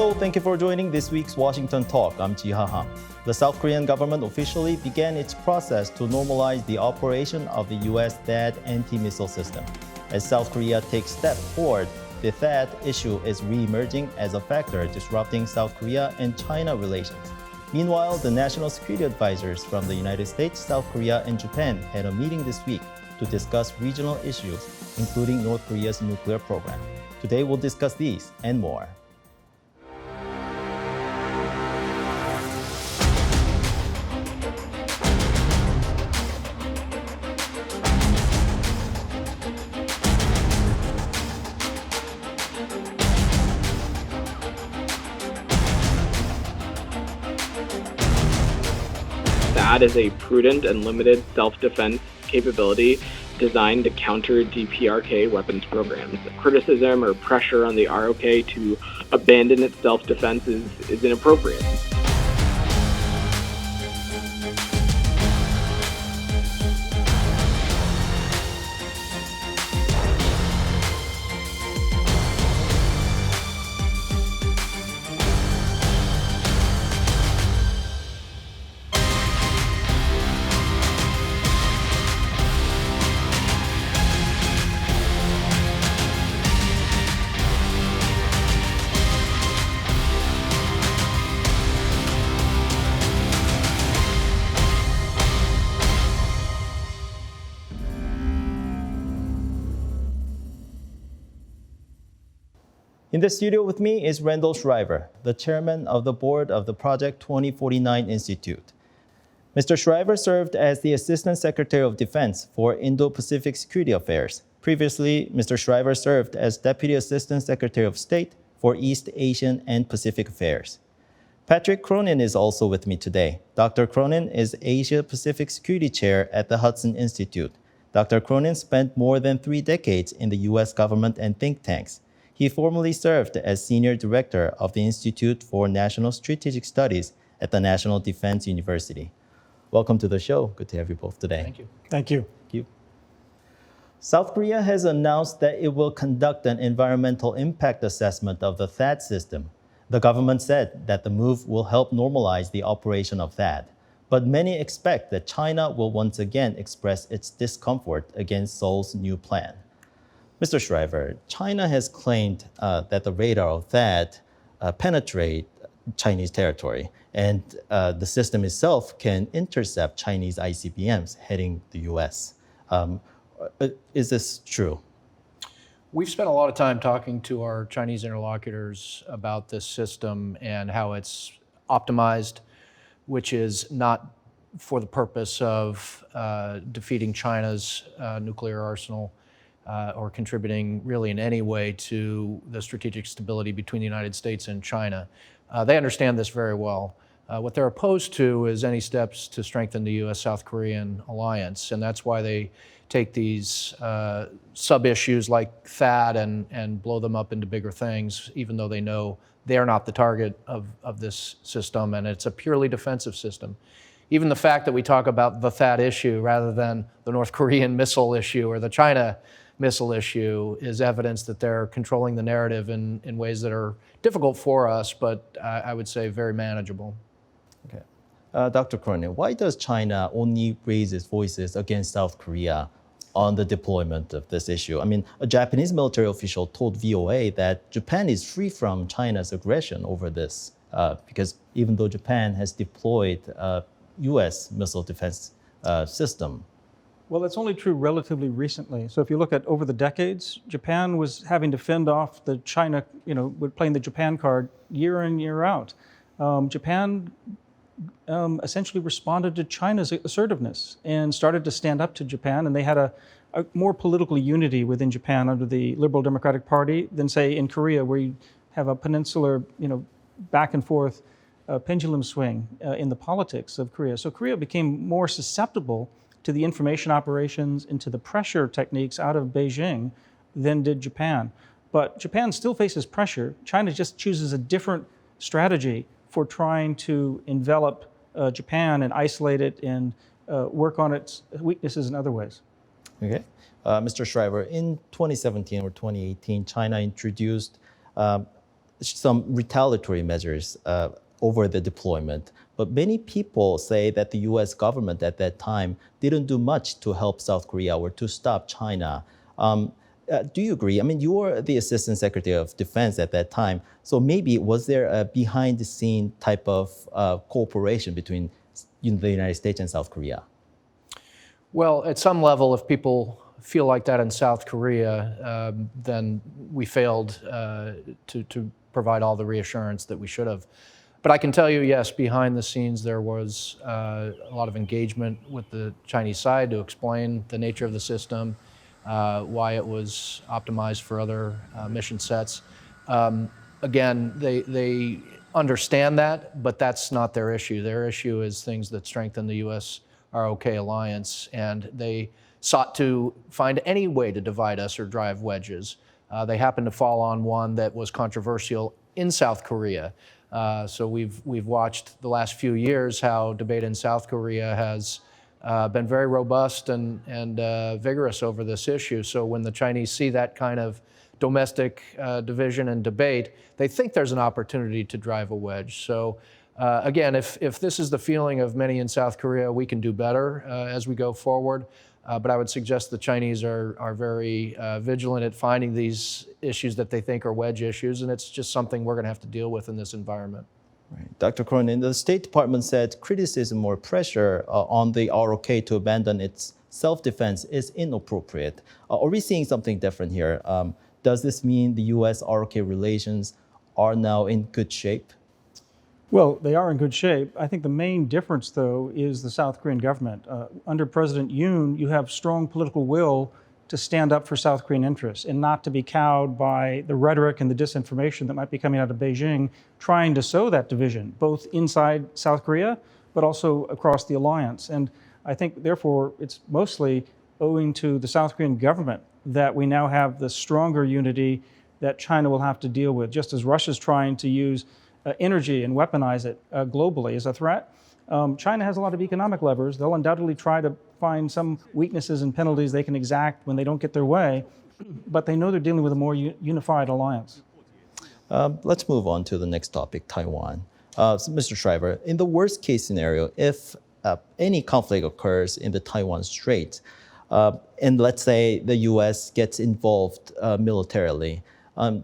Hello, thank you for joining this week's Washington Talk. I'm Ji-ha Ham. The South Korean government officially began its process to normalize the operation of the U.S. THAAD anti-missile system. As South Korea takes steps forward, the THAAD issue is re-emerging as a factor disrupting South Korea and China relations. Meanwhile, the national security advisors from the United States, South Korea, and Japan had a meeting this week to discuss regional issues, including North Korea's nuclear program. Today, we'll discuss these and more. THAAD is a prudent and limited self-defense capability designed to counter DPRK weapons programs. Criticism or pressure on the ROK to abandon its self-defense is inappropriate. In the studio with me is Randall Schriver, the chairman of the board of the Project 2049 Institute. Mr. Schriver served as the Assistant Secretary of Defense for Indo-Pacific Security Affairs. Previously, Mr. Schriver served as Deputy Assistant Secretary of State for East Asian and Pacific Affairs. Patrick Cronin is also with me today. Dr. Cronin is Asia-Pacific Security Chair at the Hudson Institute. Dr. Cronin spent more than 3 decades in the U.S. government and think tanks. He formerly served as Senior Director of the Institute for National Strategic Studies at the National Defense University. Welcome to the show. Good to have you both today. Thank you. Thank you. Thank you. South Korea has announced that it will conduct an environmental impact assessment of the THAAD system. The government said that the move will help normalize the operation of THAAD. But many expect that China will once again express its discomfort against Seoul's new plan. Mr. Schriver, China has claimed that the radar of THAAD penetrate Chinese territory, and the system itself can intercept Chinese ICBMs heading the U.S. Is this true? We've spent a lot of time talking to our Chinese interlocutors about this system and how it's optimized, which is not for the purpose of defeating China's nuclear arsenal or contributing really in any way to the strategic stability between the United States and China. They understand this very well. What they're opposed to is any steps to strengthen the U.S.-South Korean alliance, and that's why they take these sub-issues like THAAD and blow them up into bigger things, even though they know they're not the target of this system, and it's a purely defensive system. Even the fact that we talk about the THAAD issue rather than the North Korean missile issue or the China missile issue is evidence that they're controlling the narrative in ways that are difficult for us, but I would say very manageable. Okay. Dr. Cronin, why does China only raise its voices against South Korea on the deployment of this issue? I mean, a Japanese military official told VOA that Japan is free from China's aggression over this because even though Japan has deployed a U.S. missile defense system. Well, that's only true relatively recently. So if you look at over the decades, Japan was having to fend off the China, playing the Japan card year in, year out. Japan essentially responded to China's assertiveness and started to stand up to Japan, and they had a more political unity within Japan under the Liberal Democratic Party than, say, in Korea, where you have a peninsular, back and forth pendulum swing in the politics of Korea. So Korea became more susceptible to the information operations and to the pressure techniques out of Beijing than did Japan. But Japan still faces pressure. China just chooses a different strategy for trying to envelop Japan and isolate it and work on its weaknesses in other ways. Okay. Mr. Schriver, in 2017 or 2018, China introduced some retaliatory measures over the deployment. But many people say that the US government at that time didn't do much to help South Korea or to stop China. Do you agree? I mean, you were the Assistant Secretary of Defense at that time. So maybe was there a behind-the-scene type of cooperation between the United States and South Korea? Well, at some level, if people feel like that in South Korea, then we failed to provide all the reassurance that we should have. But I can tell you, yes, behind the scenes, there was a lot of engagement with the Chinese side to explain the nature of the system, why it was optimized for other mission sets. Again, they understand that, but that's not their issue. Their issue is things that strengthen the U.S. ROK alliance, and they sought to find any way to divide us or drive wedges. They happened to fall on one that was controversial in South Korea. So we've watched the last few years how debate in South Korea has been very robust and vigorous over this issue. So when the Chinese see that kind of domestic division and debate, they think there's an opportunity to drive a wedge. So again, if this is the feeling of many in South Korea, we can do better as we go forward. But I would suggest the Chinese are very vigilant at finding these issues that they think are wedge issues, and it's just something we're going to have to deal with in this environment. Right. Dr. Cronin, the State Department said criticism or pressure on the ROK to abandon its self-defense is inappropriate. Are we seeing something different here? Does this mean the U.S.-ROK relations are now in good shape? Well, they are in good shape. I think the main difference, though, is the South Korean government. Under President Yoon, you have strong political will to stand up for South Korean interests and not to be cowed by the rhetoric and the disinformation that might be coming out of Beijing, trying to sow that division, both inside South Korea, but also across the alliance. And I think, therefore, it's mostly owing to the South Korean government that we now have the stronger unity that China will have to deal with, just as Russia's trying to use energy and weaponize it globally as a threat. China has a lot of economic levers. They'll undoubtedly try to find some weaknesses and penalties they can exact when they don't get their way, but they know they're dealing with a more unified alliance. Let's move on to the next topic, Taiwan. So Mr. Schriver, in the worst case scenario, if any conflict occurs in the Taiwan Strait, and let's say the U.S. gets involved militarily,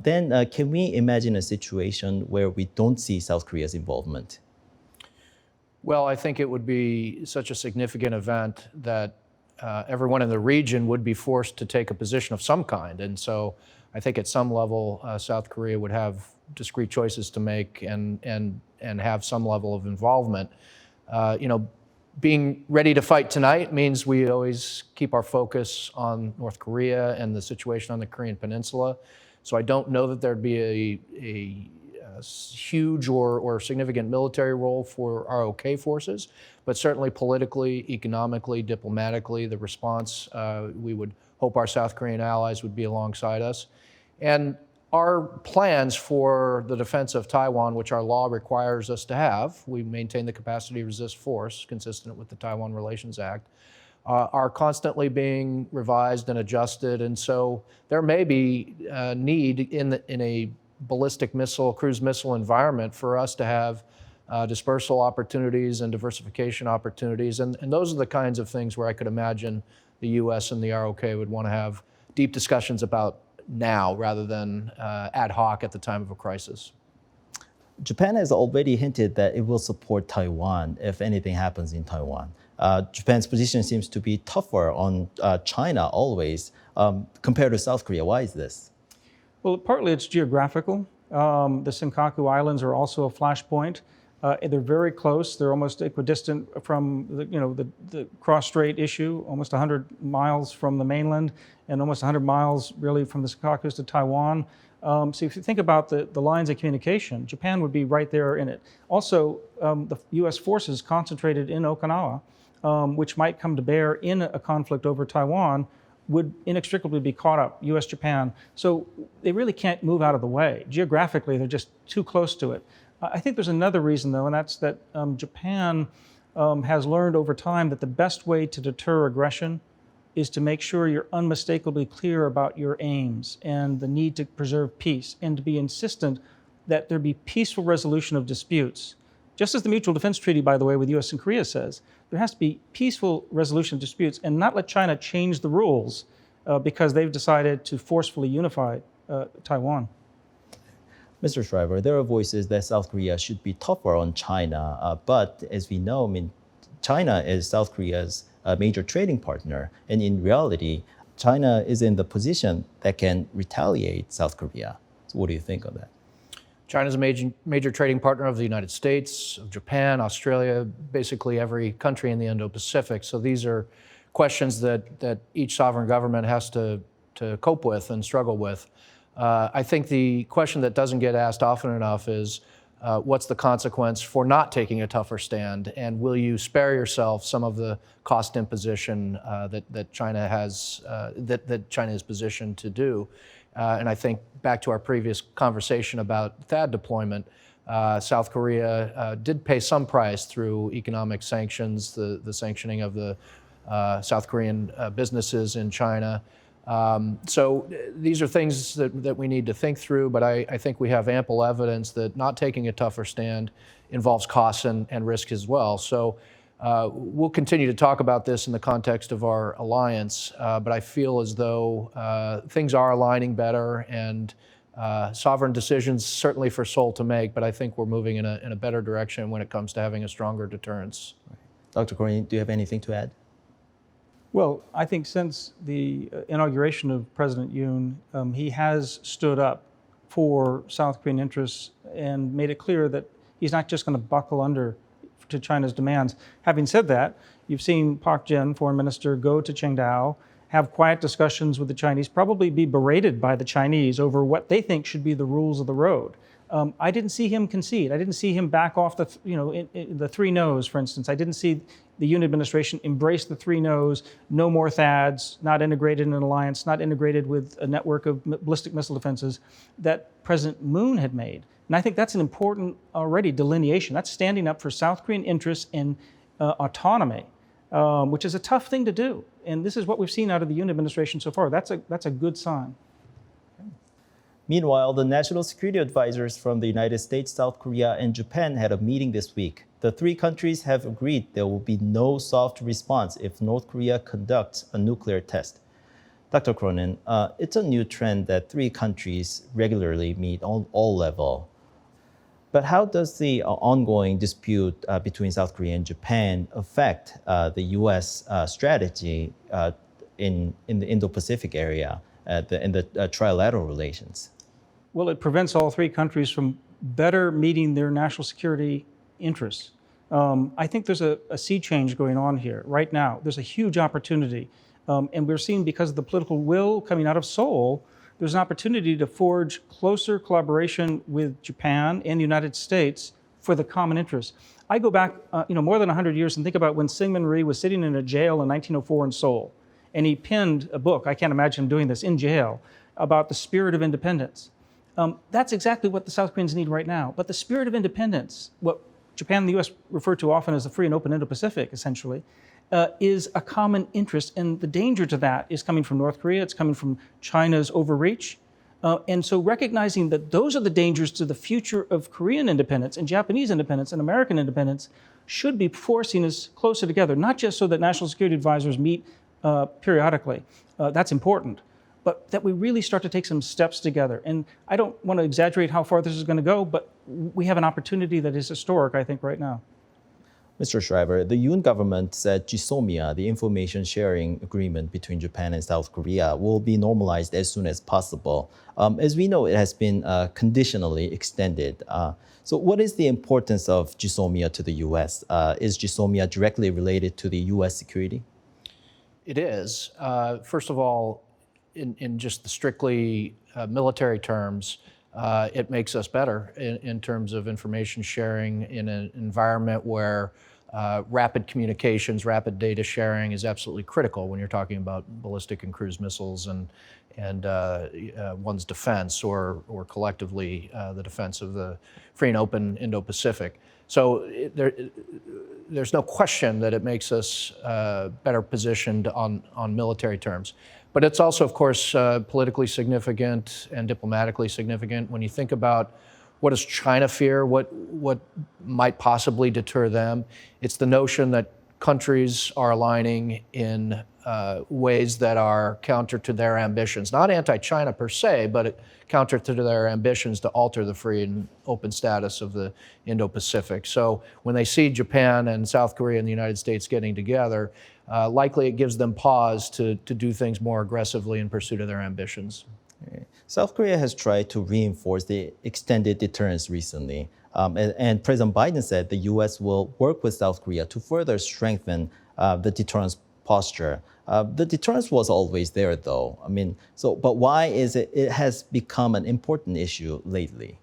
then can we imagine a situation where we don't see South Korea's involvement? Well, I think it would be such a significant event that everyone in the region would be forced to take a position of some kind. And so I think at some level, South Korea would have discrete choices to make and have some level of involvement. Being ready to fight tonight means we always keep our focus on North Korea and the situation on the Korean Peninsula. So I don't know that there'd be a huge or significant military role for ROK forces, but certainly politically, economically, diplomatically, the response, we would hope our South Korean allies would be alongside us. And our plans for the defense of Taiwan, which our law requires us to have, we maintain the capacity to resist force consistent with the Taiwan Relations Act, are constantly being revised and adjusted. And so there may be a need in a ballistic missile, cruise missile environment for us to have dispersal opportunities and diversification opportunities. And those are the kinds of things where I could imagine the U.S. and the ROK would want to have deep discussions about now rather than ad hoc at the time of a crisis. Japan has already hinted that it will support Taiwan if anything happens in Taiwan. Japan's position seems to be tougher on China always compared to South Korea. Why is this? Well, partly it's geographical. The Senkaku Islands are also a flashpoint. They're very close. They're almost equidistant from the cross-strait issue, almost 100 miles from the mainland and almost 100 miles really from the Senkakus to Taiwan. So if you think about the lines of communication, Japan would be right there in it. Also, the U.S. forces concentrated in Okinawa, which might come to bear in a conflict over Taiwan, would inextricably be caught up, U.S.-Japan. So they really can't move out of the way. Geographically, they're just too close to it. I think there's another reason, though, and that's that Japan has learned over time that the best way to deter aggression is to make sure you're unmistakably clear about your aims and the need to preserve peace and to be insistent that there be peaceful resolution of disputes. Just as the Mutual Defense Treaty, by the way, with US and Korea says, there has to be peaceful resolution of disputes and not let China change the rules because they've decided to forcefully unify Taiwan. Mr. Schriver, there are voices that South Korea should be tougher on China, but as we know, China is South Korea's major trading partner, and in reality, China is in the position that can retaliate South Korea. So what do you think of that? China's a major trading partner of the United States, of Japan, Australia, basically every country in the Indo-Pacific. So these are questions that each sovereign government has to cope with and struggle with. I think the question that doesn't get asked often enough is, what's the consequence for not taking a tougher stand? And will you spare yourself some of the cost imposition that China has, that China is positioned to do? And I think back to our previous conversation about THAAD deployment, South Korea did pay some price through economic sanctions, the sanctioning of the South Korean businesses in China. So these are things that we need to think through, but I think we have ample evidence that not taking a tougher stand involves costs and risk as well. So we'll continue to talk about this in the context of our alliance, but I feel as though things are aligning better and sovereign decisions certainly for Seoul to make, but I think we're moving in a better direction when it comes to having a stronger deterrence. Dr. Cronin, do you have anything to add? Well, I think since the inauguration of President Yoon, he has stood up for South Korean interests and made it clear that he's not just going to buckle under to China's demands. Having said that, you've seen Park Jin, foreign minister, go to Qingdao, have quiet discussions with the Chinese, probably be berated by the Chinese over what they think should be the rules of the road. I didn't see him concede. I didn't see him back off the, the three no's, for instance. I didn't see the Yoon administration embrace the three no's, no more THAADs, not integrated in an alliance, not integrated with a network of ballistic missile defenses that President Moon had made. And I think that's an important already delineation. That's standing up for South Korean interests and autonomy, which is a tough thing to do. And this is what we've seen out of the Yoon administration so far. That's a good sign. Meanwhile, the national security advisors from the United States, South Korea, and Japan had a meeting this week. The three countries have agreed there will be no soft response if North Korea conducts a nuclear test. Dr. Cronin, it's a new trend that three countries regularly meet on all levels. But how does the ongoing dispute between South Korea and Japan affect the U.S. strategy in the Indo-Pacific area in the trilateral relations? Well, it prevents all three countries from better meeting their national security interests. I think there's a sea change going on here right now. There's a huge opportunity. And we're seeing, because of the political will coming out of Seoul, there's an opportunity to forge closer collaboration with Japan and the United States for the common interest. I go back more than 100 years and think about when Syngman Rhee was sitting in a jail in 1904 in Seoul. And he penned a book, I can't imagine him doing this, in jail, about the spirit of independence. That's exactly what the South Koreans need right now. But the spirit of independence, what Japan and the US refer to often as the free and open Indo-Pacific, essentially, is a common interest. And the danger to that is coming from North Korea, it's coming from China's overreach. And so recognizing that those are the dangers to the future of Korean independence and Japanese independence and American independence should be forcing us closer together, not just so that national security advisors meet periodically. That's important. But that we really start to take some steps together. And I don't want to exaggerate how far this is going to go, but we have an opportunity that is historic, I think, right now. Mr. Schriver, the Yoon government said GSOMIA, the information sharing agreement between Japan and South Korea, will be normalized as soon as possible. As we know, it has been conditionally extended. So what is the importance of GSOMIA to the U.S.? Is GSOMIA directly related to the U.S. security? It is. First of all, in just the strictly military terms, it makes us better in terms of information sharing in an environment where rapid communications, rapid data sharing is absolutely critical when you're talking about ballistic and cruise missiles and one's defense or collectively the defense of the free and open Indo-Pacific. So there's no question that it makes us better positioned on military terms. But it's also, of course, politically significant and diplomatically significant when you think about what does China fear? What might possibly deter them? It's the notion that countries are aligning in ways that are counter to their ambitions, not anti-China per se, but counter to their ambitions to alter the free and open status of the Indo-Pacific. So when they see Japan and South Korea and the United States getting together, likely it gives them pause to do things more aggressively in pursuit of their ambitions. South Korea has tried to reinforce the extended deterrence recently. And President Biden said the U.S. will work with South Korea to further strengthen the deterrence posture. The deterrence was always there, though. I mean, but why is it has become an important issue lately?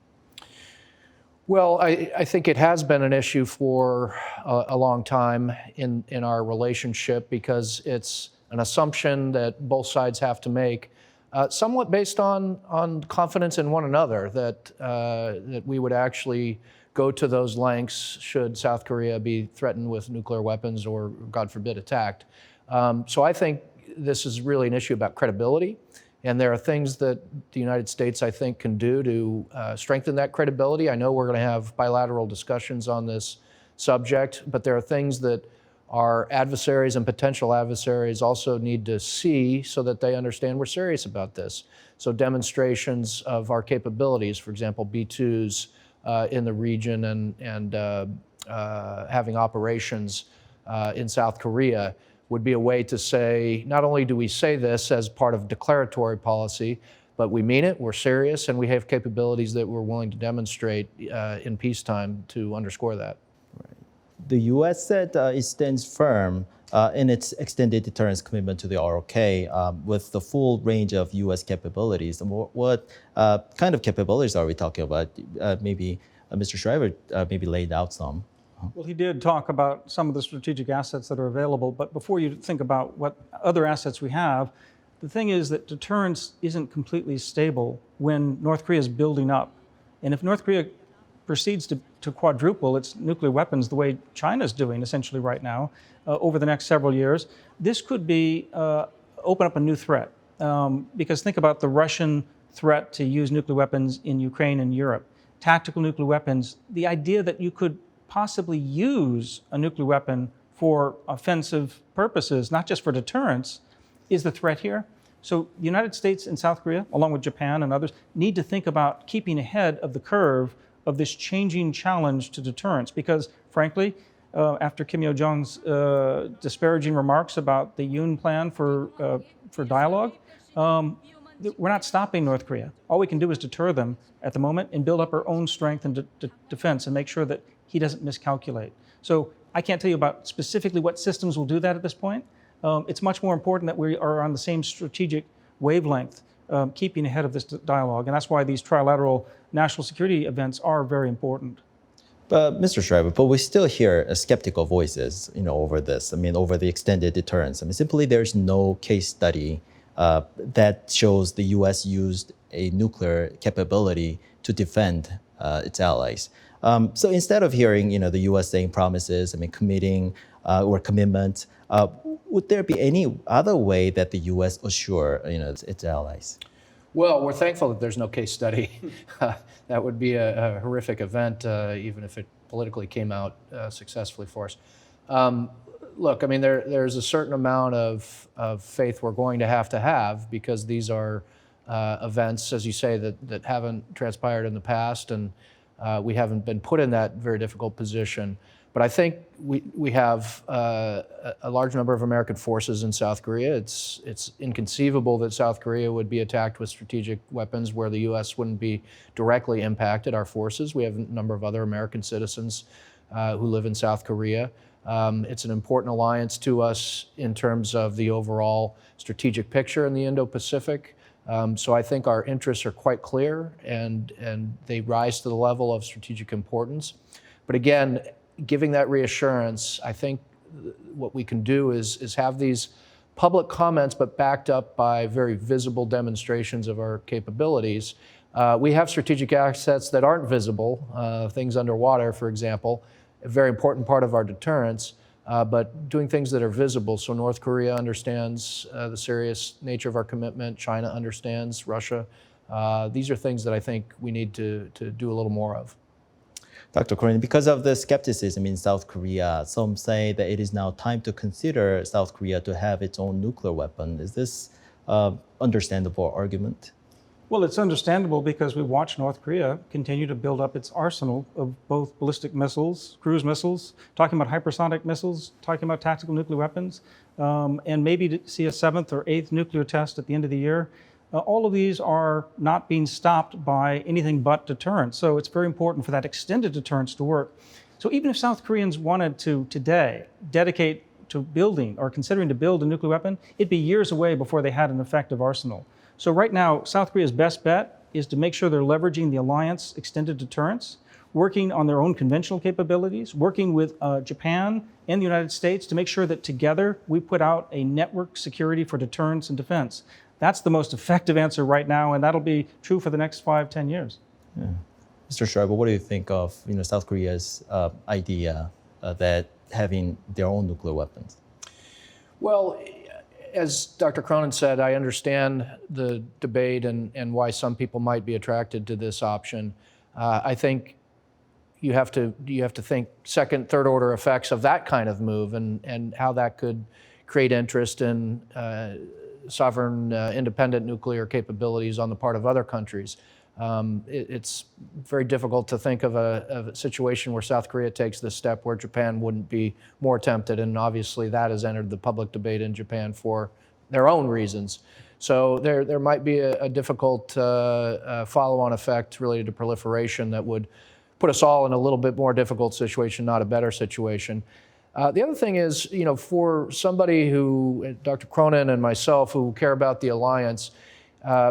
Well, I think it has been an issue for a long time in our relationship because it's an assumption that both sides have to make, somewhat based on confidence in one another, that we would actually go to those lengths should South Korea be threatened with nuclear weapons or, God forbid, attacked. So I think this is really an issue about credibility. And there are things that the United States, I think, can do to strengthen that credibility. I know we're going to have bilateral discussions on this subject, but there are things that our adversaries and potential adversaries also need to see so that they understand we're serious about this. So demonstrations of our capabilities, for example, B-2s in the region and having operations in South Korea, would be a way to say, not only do we say this as part of declaratory policy, but we mean it, we're serious, and we have capabilities that we're willing to demonstrate in peacetime to underscore that. Right. The U.S. said it stands firm in its extended deterrence commitment to the ROK with the full range of U.S. capabilities. And what kind of capabilities are we talking about? Maybe Mr. Schriver maybe laid out some. Well, he did talk about some of the strategic assets that are available, but before you think about what other assets we have, the thing is that deterrence isn't completely stable when North Korea is building up. And if North Korea proceeds to quadruple its nuclear weapons the way China's doing essentially right now over the next several years, this could be open up a new threat. Because think about the Russian threat to use nuclear weapons in Ukraine and Europe. Tactical nuclear weapons, the idea that you could possibly use a nuclear weapon for offensive purposes, not just for deterrence, is the threat here. So the United States and South Korea, along with Japan and others, need to think about keeping ahead of the curve of this changing challenge to deterrence. Because frankly, after Kim Yo-jong's disparaging remarks about the Yoon plan for dialogue, we're not stopping North Korea. All we can do is deter them at the moment and build up our own strength and defense and make sure that he doesn't miscalculate. So I can't tell you about specifically what systems will do that at this point. It's much more important that we are on the same strategic wavelength, keeping ahead of this dialogue. And that's why these trilateral national security events are very important. But Mr. Schriver, but we still hear skeptical voices, over this. I mean, over the extended deterrence. I mean, simply there's no case study that shows the U.S. used a nuclear capability to defend its allies. So instead of hearing, the U.S. saying promises, committing or commitment, would there be any other way that the U.S. assure, its allies? Well, we're thankful that there's no case study. That would be a horrific event, even if it politically came out successfully for us. Look, there's a certain amount of faith we're going to have because these are events, as you say, that haven't transpired in the past, and we haven't been put in that very difficult position. But I think we have a large number of American forces in South Korea. It's inconceivable that South Korea would be attacked with strategic weapons where the U.S. wouldn't be directly impacted, our forces. We have a number of other American citizens who live in South Korea. It's an important alliance to us in terms of the overall strategic picture in the Indo-Pacific. So I think our interests are quite clear and they rise to the level of strategic importance. But again, giving that reassurance, I think what we can do is have these public comments, but backed up by very visible demonstrations of our capabilities. We have strategic assets that aren't visible, things underwater, for example, a very important part of our deterrence, but doing things that are visible. So North Korea understands the serious nature of our commitment. China understands. Russia These are things that I think we need to do a little more of. Dr. Cronin, because of the skepticism in South Korea, some say that it is now time to consider South Korea to have its own nuclear weapon. Is this understandable argument? Well, it's understandable because we watch North Korea continue to build up its arsenal of both ballistic missiles, cruise missiles, talking about hypersonic missiles, talking about tactical nuclear weapons, and maybe to see a 7th or 8th nuclear test at the end of the year. All of these are not being stopped by anything but deterrence. So it's very important for that extended deterrence to work. So even if South Koreans wanted to today dedicate to building or considering to build a nuclear weapon, it'd be years away before they had an effective arsenal. So right now, South Korea's best bet is to make sure they're leveraging the alliance extended deterrence, working on their own conventional capabilities, working with Japan and the United States to make sure that together we put out a network security for deterrence and defense. That's the most effective answer right now, and that'll be true for the next 5-10 years. Yeah. Mr. Schreiber, what do you think of South Korea's idea that having their own nuclear weapons? Well, as Dr. Cronin said, I understand the debate and why some people might be attracted to this option. I think you have to think second, third order effects of that kind of move and how that could create interest in sovereign independent nuclear capabilities on the part of other countries. It's very difficult to think of a situation where South Korea takes this step where Japan wouldn't be more tempted, and obviously that has entered the public debate in Japan for their own reasons. So there might be a difficult follow-on effect related to proliferation that would put us all in a little bit more difficult situation, not a better situation. The other thing is, for somebody who, Dr. Cronin and myself, who care about the alliance,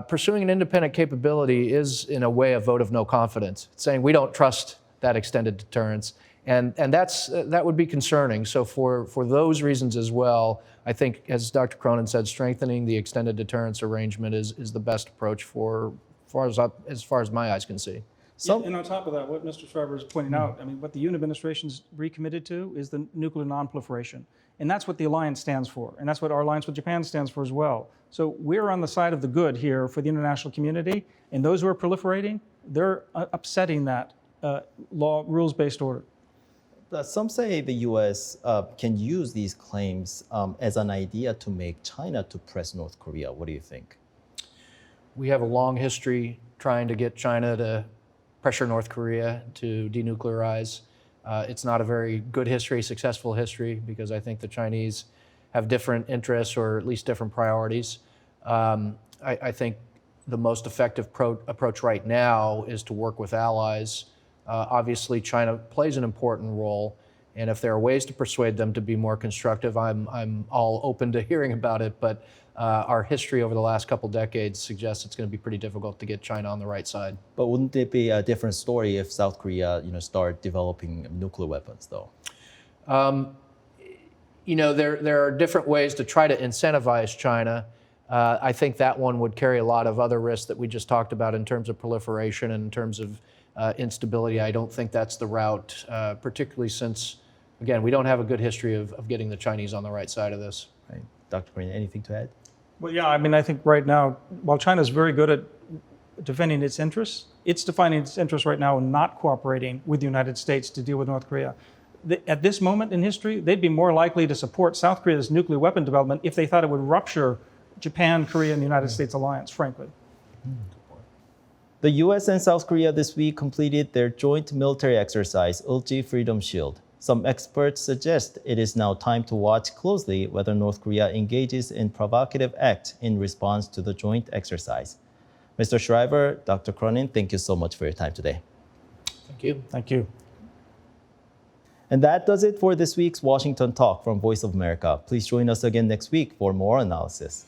pursuing an independent capability is, in a way, a vote of no confidence. It's saying we don't trust that extended deterrence, and that would be concerning. So for those reasons as well, I think, as Dr. Cronin said, strengthening the extended deterrence arrangement is the best approach as far as my eyes can see. And on top of that, what Mr. Schreiber is pointing out, what the Yoon administration's recommitted to is the nuclear non-proliferation. And that's what the alliance stands for. And that's what our alliance with Japan stands for as well. So we're on the side of the good here for the international community. And those who are proliferating, they're upsetting that rules-based order. Some say the U.S. Can use these claims as an idea to make China to press North Korea. What do you think? We have a long history trying to get China to pressure North Korea to denuclearize. It's not a very good history, successful history, because I think the Chinese have different interests or at least different priorities. I think the most effective approach right now is to work with allies. Obviously, China plays an important role, and if there are ways to persuade them to be more constructive, I'm all open to hearing about it, but our history over the last couple decades suggests it's going to be pretty difficult to get China on the right side. But wouldn't it be a different story if South Korea, start developing nuclear weapons, though? There are different ways to try to incentivize China. I think that one would carry a lot of other risks that we just talked about in terms of proliferation and in terms of instability. I don't think that's the route, particularly since, again, we don't have a good history of getting the Chinese on the right side of this. Right. Dr. Cronin, anything to add? Well, yeah, I think right now, while China's very good at defending its interests, it's defining its interests right now in not cooperating with the United States to deal with North Korea. At this moment in history, they'd be more likely to support South Korea's nuclear weapon development if they thought it would rupture Japan, Korea, and the United States alliance, frankly. The U.S. and South Korea this week completed their joint military exercise, Ulchi Freedom Shield. Some experts suggest it is now time to watch closely whether North Korea engages in provocative acts in response to the joint exercise. Mr. Schreiber, Dr. Cronin, thank you so much for your time today. Thank you. Thank you. And that does it for this week's Washington Talk from Voice of America. Please join us again next week for more analysis.